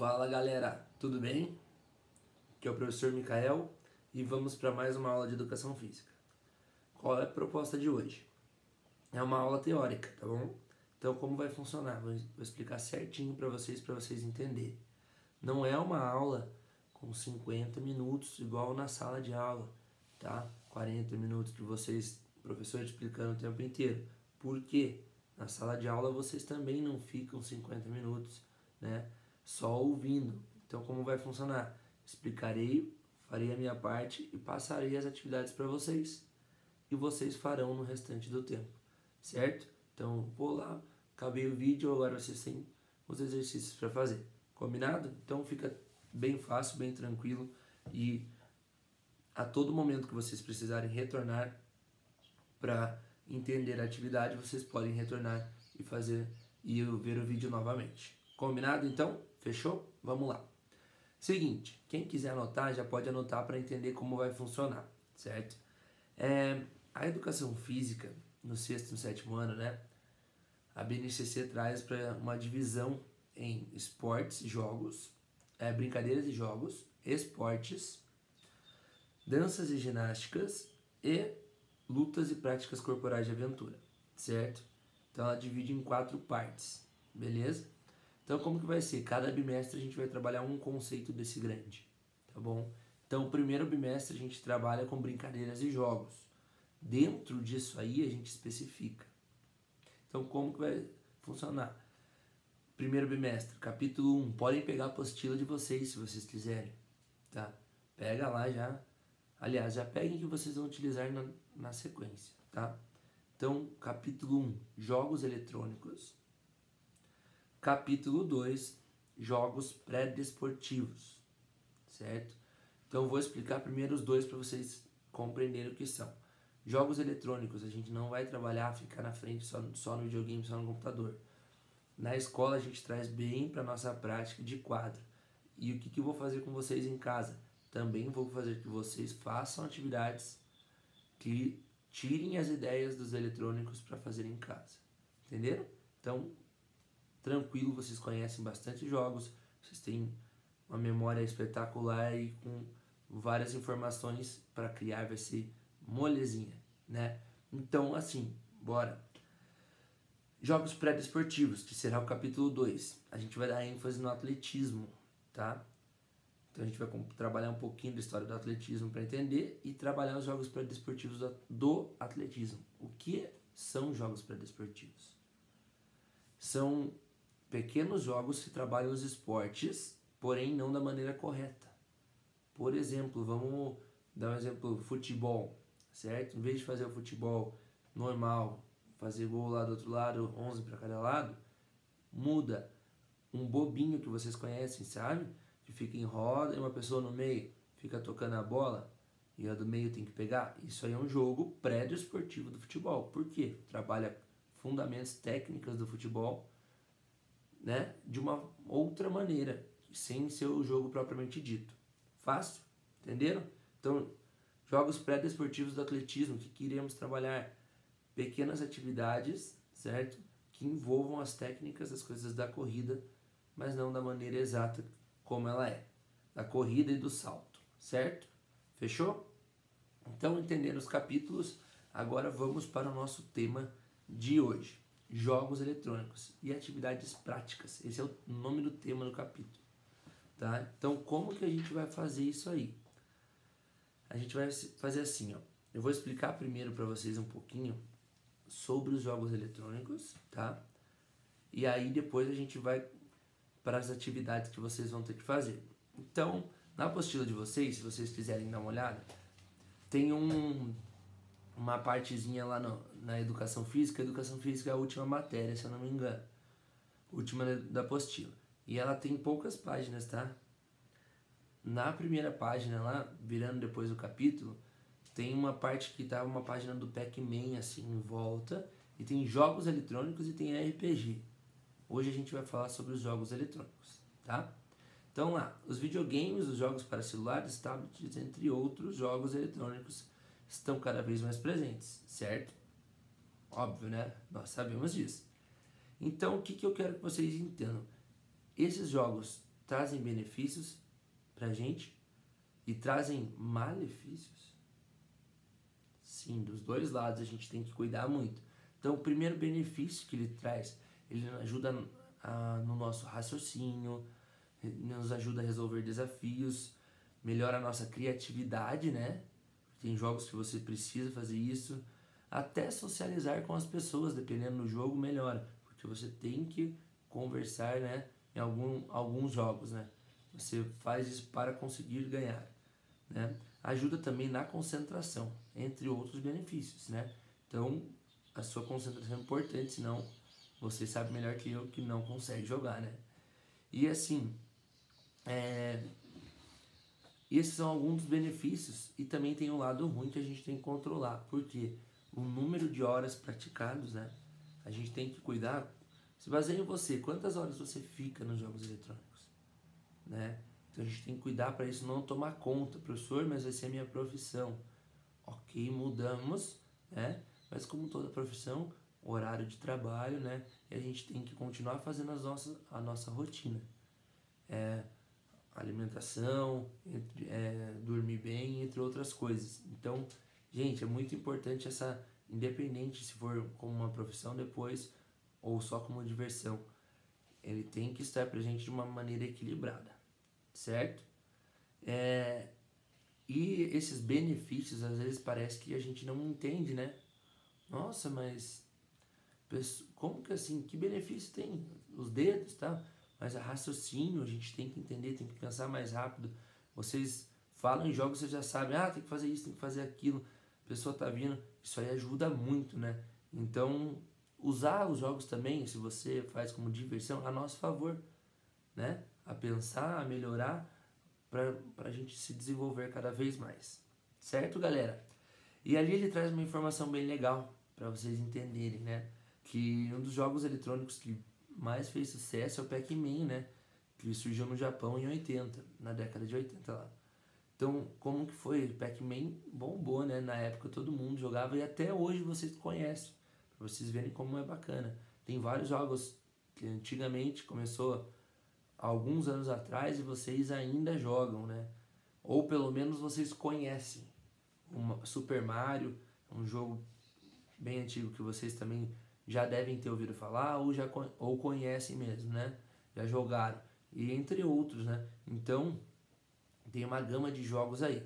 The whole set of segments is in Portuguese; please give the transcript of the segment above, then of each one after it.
Fala galera, tudo bem? Aqui é o professor Micael e vamos para mais uma aula de Educação Física. Qual é a proposta de hoje? É uma aula teórica, tá bom? Então como vai funcionar? Vou explicar certinho para vocês entenderem. Não é uma aula com 50 minutos igual na sala de aula, tá? 40 minutos de vocês, professor explicando o tempo inteiro. Por quê? Na sala de aula vocês também não ficam 50 minutos, né? Só ouvindo. Então como vai funcionar? Explicarei, farei a minha parte e passarei as atividades para vocês. E vocês farão no restante do tempo, certo? Então vou lá, acabei o vídeo, agora vocês têm os exercícios para fazer. Combinado? Então fica bem fácil, bem tranquilo e a todo momento que vocês precisarem retornar para entender a atividade, vocês podem retornar e fazer e ver o vídeo novamente. Combinado então? Fechou? Vamos lá. Seguinte, quem quiser anotar já pode anotar para entender como vai funcionar, certo? A educação física no sexto e no sétimo ano, né? A BNCC traz para uma divisão em esportes, jogos, brincadeiras e jogos, esportes, danças e ginásticas e lutas e práticas corporais de aventura, certo? Então ela divide em 4 partes, beleza? Então como que vai ser? Cada bimestre a gente vai trabalhar um conceito desse grande, tá bom? Então o primeiro bimestre a gente trabalha com brincadeiras e jogos. Dentro disso aí a gente especifica. Então como que vai funcionar? Primeiro bimestre, capítulo 1, podem pegar a apostila de vocês se vocês quiserem, tá? Pega lá já, aliás, já peguem que vocês vão utilizar na sequência, tá? Então, capítulo 1, jogos eletrônicos. Capítulo 2, jogos pré-desportivos, certo? Então, eu vou explicar primeiro os dois para vocês compreenderem o que são. Jogos eletrônicos, a gente não vai trabalhar, ficar na frente só no videogame, só no computador. Na escola, a gente traz bem para nossa prática de quadro. E o que eu vou fazer com vocês em casa? Também vou fazer que vocês façam atividades que tirem as ideias dos eletrônicos para fazer em casa. Entenderam? Então, tranquilo, vocês conhecem bastante jogos, vocês têm uma memória espetacular e com várias informações para criar, vai ser molezinha, né? Então, assim, bora. Jogos pré-desportivos, que será o capítulo 2. A gente vai dar ênfase no atletismo, tá? Então a gente vai trabalhar um pouquinho da história do atletismo para entender e trabalhar os jogos pré-desportivos do atletismo. O que são jogos pré-desportivos? São pequenos jogos que trabalham os esportes, porém não da maneira correta. Por exemplo, vamos dar um exemplo, futebol, certo? Em vez de fazer o futebol normal, fazer gol lá do outro lado, 11 para cada lado, muda um bobinho que vocês conhecem, sabe? Que fica em roda e uma pessoa no meio fica tocando a bola e a do meio tem que pegar. Isso aí é um jogo pré-desportivo do futebol. Por quê? Trabalha fundamentos técnicos do futebol, né? De uma outra maneira, sem ser o jogo propriamente dito. Fácil? Entenderam? Então, jogos pré-desportivos do atletismo, que iremos trabalhar pequenas atividades, certo? Que envolvam as técnicas, as coisas da corrida, mas não da maneira exata como ela é. Da corrida e do salto, certo? Fechou? Então, entendendo os capítulos, agora vamos para o nosso tema de hoje. Jogos eletrônicos e atividades práticas. Esse é o nome do tema do capítulo, tá? Então, como que a gente vai fazer isso aí? A gente vai fazer assim, ó. Eu vou explicar primeiro para vocês um pouquinho sobre os jogos eletrônicos, tá? E aí depois a gente vai para as atividades que vocês vão ter que fazer. Então, na apostila de vocês, se vocês quiserem dar uma olhada, tem uma partezinha lá na Educação Física. A Educação Física é a última matéria, se eu não me engano. Última da apostila. E ela tem poucas páginas, tá? Na primeira página lá, virando depois o capítulo, tem uma parte que tá uma página do Pac-Man assim em volta, e tem jogos eletrônicos e tem RPG. Hoje a gente vai falar sobre os jogos eletrônicos, tá? Então lá, os videogames, os jogos para celulares, tablets, entre outros jogos eletrônicos estão cada vez mais presentes, certo? Óbvio, né? Nós sabemos disso. Então o que eu quero que vocês entendam? Esses jogos trazem benefícios pra gente e trazem malefícios? Sim, dos dois lados a gente tem que cuidar muito. Então, o primeiro benefício que ele traz, ele ajuda no nosso raciocínio, nos ajuda a resolver desafios, melhora a nossa criatividade, né? Tem jogos que você precisa fazer isso. Até socializar com as pessoas, dependendo do jogo, melhora. Porque você tem que conversar, né? Em alguns jogos, né? Você faz isso para conseguir ganhar, né? Ajuda também na concentração, entre outros benefícios, né? Então, a sua concentração é importante, senão você sabe melhor que eu que não consegue jogar, né? E assim, esses são alguns dos benefícios, e também tem um lado ruim que a gente tem que controlar, porque o número de horas praticadas, né? A gente tem que cuidar, se baseia em você, quantas horas você fica nos jogos eletrônicos, né? Então a gente tem que cuidar para isso não tomar conta. Professor, mas vai ser minha profissão. Ok, mudamos, né? Mas como toda profissão, horário de trabalho, né? E a gente tem que continuar fazendo a nossa rotina. Alimentação, dormir bem, entre outras coisas. Então, gente, é muito importante essa, independente se for como uma profissão depois ou só como diversão, ele tem que estar presente de uma maneira equilibrada, certo? E esses benefícios, às vezes parece que a gente não entende, né? Nossa, mas como que assim, que benefício tem? Os dedos, tá? Mas a raciocínio, a gente tem que entender, tem que pensar mais rápido. Vocês falam em jogos, vocês já sabem, tem que fazer isso, tem que fazer aquilo. A pessoa tá vindo, isso aí ajuda muito, né? Então, usar os jogos também, se você faz como diversão, a nosso favor, né? A pensar, a melhorar, para a gente se desenvolver cada vez mais. Certo, galera? E ali ele traz uma informação bem legal para vocês entenderem, né? Que um dos jogos eletrônicos que mais fez sucesso é o Pac-Man, né? Que surgiu no Japão em 80, na década de 80 lá. Então, como que foi? Pac-Man bombou, né? Na época todo mundo jogava e até hoje vocês conhecem, para vocês verem como é bacana. Tem vários jogos que antigamente começou há alguns anos atrás e vocês ainda jogam, né? Ou pelo menos vocês conhecem. Super Mario, um jogo bem antigo que vocês também já devem ter ouvido falar ou conhecem mesmo, né? Já jogaram. E entre outros, né? Então, tem uma gama de jogos aí.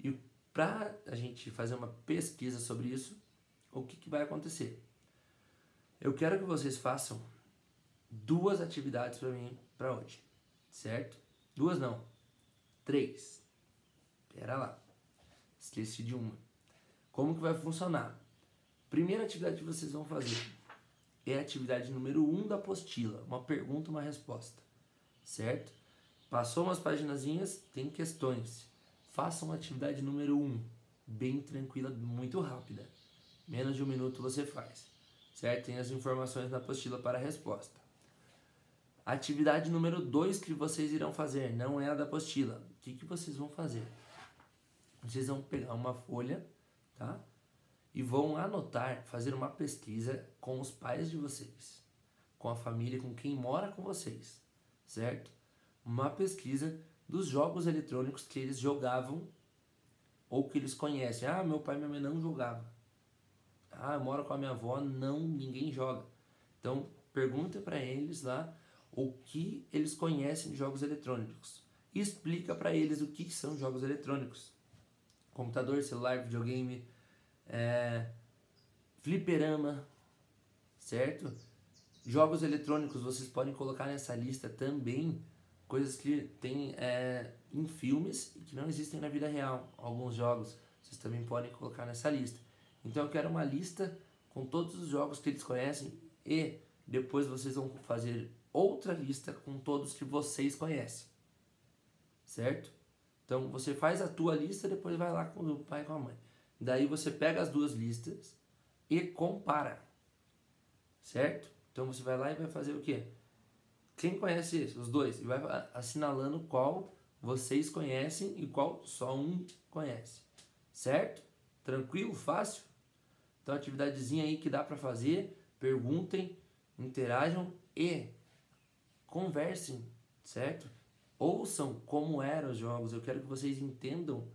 E para a gente fazer uma pesquisa sobre isso, o que vai acontecer? Eu quero que vocês façam 2 atividades para mim para hoje, certo? 2 não, 3. Pera lá, esqueci de uma. Como que vai funcionar? Primeira atividade que vocês vão fazer é a atividade número 1 da apostila, uma pergunta, uma resposta, certo? Passou umas paginazinhas, tem questões. Façam a atividade número 1, bem tranquila, muito rápida. Menos de 1 minuto você faz, certo? Tem as informações na apostila para a resposta. Atividade número 2 que vocês irão fazer, não é a da apostila. O que vocês vão fazer? Vocês vão pegar uma folha, tá? E vão anotar, fazer uma pesquisa com os pais de vocês, com a família, com quem mora com vocês, certo? Uma pesquisa dos jogos eletrônicos que eles jogavam ou que eles conhecem. Meu pai e minha mãe não jogavam. Eu moro com a minha avó, ninguém joga. Então, pergunta para eles lá o que eles conhecem de jogos eletrônicos. E explica para eles o que são jogos eletrônicos. Computador, celular, videogame, fliperama, certo? Jogos eletrônicos, vocês podem colocar nessa lista também coisas que tem em filmes e que não existem na vida real. Alguns jogos vocês também podem colocar nessa lista. Então eu quero uma lista com todos os jogos que eles conhecem e depois vocês vão fazer outra lista com todos que vocês conhecem, certo? Então você faz a tua lista, depois vai lá com o pai e com a mãe. Daí você pega as 2 listas e compara, certo? Então você vai lá e vai fazer o quê? Quem conhece esse? Os 2. E vai assinalando qual vocês conhecem e qual só um conhece, certo? Tranquilo? Fácil? Então atividadezinha aí que dá para fazer. Perguntem, interajam e conversem, certo? ouçam como eram os jogos, eu quero que vocês entendam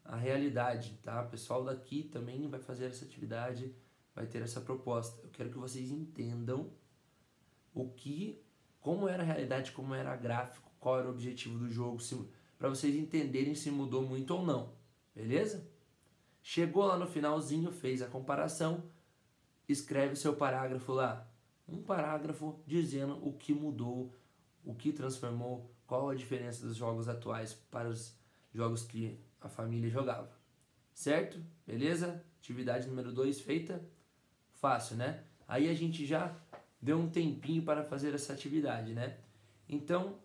a realidade, tá? O pessoal daqui também vai fazer essa atividade, vai ter essa proposta. Eu quero que vocês entendam como era a realidade, como era gráfico, qual era o objetivo do jogo, para vocês entenderem se mudou muito ou não, beleza? Chegou lá no finalzinho, fez a comparação, escreve seu parágrafo lá. Um parágrafo dizendo o que mudou, o que transformou, qual a diferença dos jogos atuais para os jogos que a família jogava. Certo? Beleza? Atividade número 2 feita? Fácil, né? Aí a gente já deu um tempinho para fazer essa atividade, né? Então,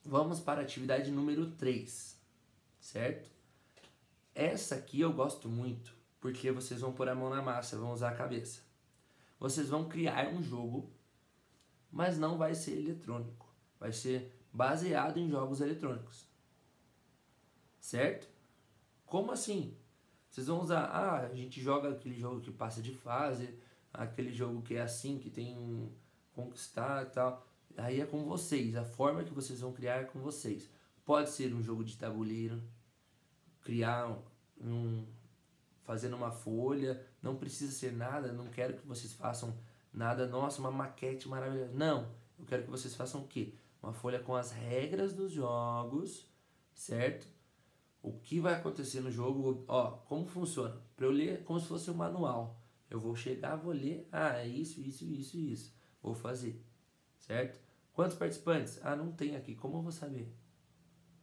vamos para a atividade número 3, certo? Essa aqui eu gosto muito, porque vocês vão pôr a mão na massa, vão usar a cabeça. Vocês vão criar um jogo, mas não vai ser eletrônico. Vai ser baseado em jogos eletrônicos. Certo? Como assim? Vocês vão usar, a gente joga aquele jogo que passa de fase, aquele jogo que é assim, que tem conquistar e tal. Aí é com vocês, a forma que vocês vão criar é com vocês. Pode ser um jogo de tabuleiro, criar fazendo uma folha, não precisa ser nada, não quero que vocês façam nada, nossa, uma maquete maravilhosa. Não, eu quero que vocês façam o quê? Uma folha com as regras dos jogos, certo? O que vai acontecer no jogo, ó, como funciona? Para eu ler como se fosse um manual. Eu vou chegar, vou ler, é isso, vou fazer, certo? Quantos participantes? Não tem aqui, como eu vou saber?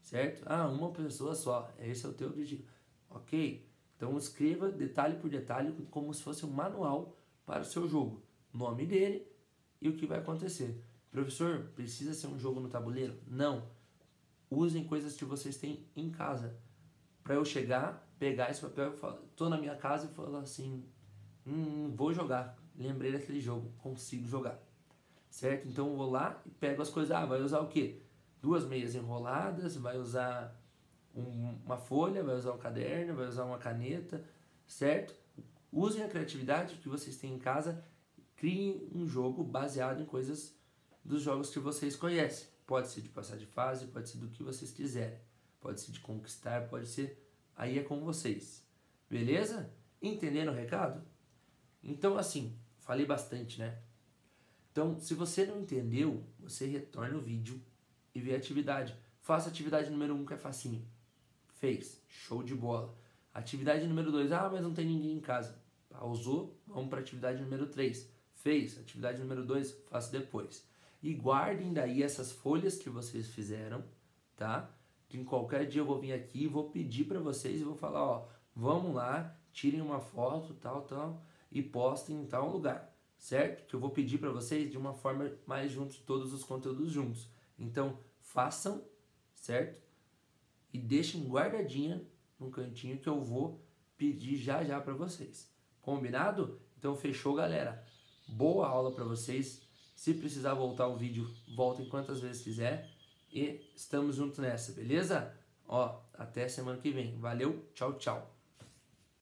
Certo? Uma pessoa só, esse é o teu objetivo. Ok? Então escreva detalhe por detalhe como se fosse um manual para o seu jogo. Nome dele e o que vai acontecer. Professor, precisa ser um jogo no tabuleiro? Não. Usem coisas que vocês têm em casa. Para eu chegar, pegar esse papel, tô na minha casa e falar assim, vou jogar. Lembrei daquele jogo, consigo jogar. Certo? Então eu vou lá e pego as coisas. Vai usar o quê? 2 meias enroladas, vai usar uma folha, vai usar um caderno, vai usar uma caneta, certo? Usem a criatividade que vocês têm em casa, criem um jogo baseado em coisas dos jogos que vocês conhecem. Pode ser de passar de fase, pode ser do que vocês quiserem, pode ser de conquistar, pode ser... Aí é com vocês, beleza? Entenderam o recado? Então assim, falei bastante, né? Então, se você não entendeu, você retorna o vídeo e vê a atividade. Faça a atividade número 1, que é facinho. Fez. Show de bola. Atividade número 2. Mas não tem ninguém em casa. Pausou. Vamos para a atividade número 3. Fez. Atividade número 2. Faça depois. E guardem daí essas folhas que vocês fizeram, tá? Que em qualquer dia eu vou vir aqui e vou pedir para vocês e vou falar, vamos lá, tirem uma foto, tal, e postem em tal lugar. Certo? Que eu vou pedir para vocês de uma forma mais juntos, todos os conteúdos juntos. Então, façam, certo? E deixem guardadinha num cantinho que eu vou pedir já para vocês. Combinado? Então, fechou, galera. Boa aula para vocês. Se precisar voltar o vídeo, voltem quantas vezes quiser. E estamos juntos nessa, beleza? Até semana que vem. Valeu, tchau, tchau.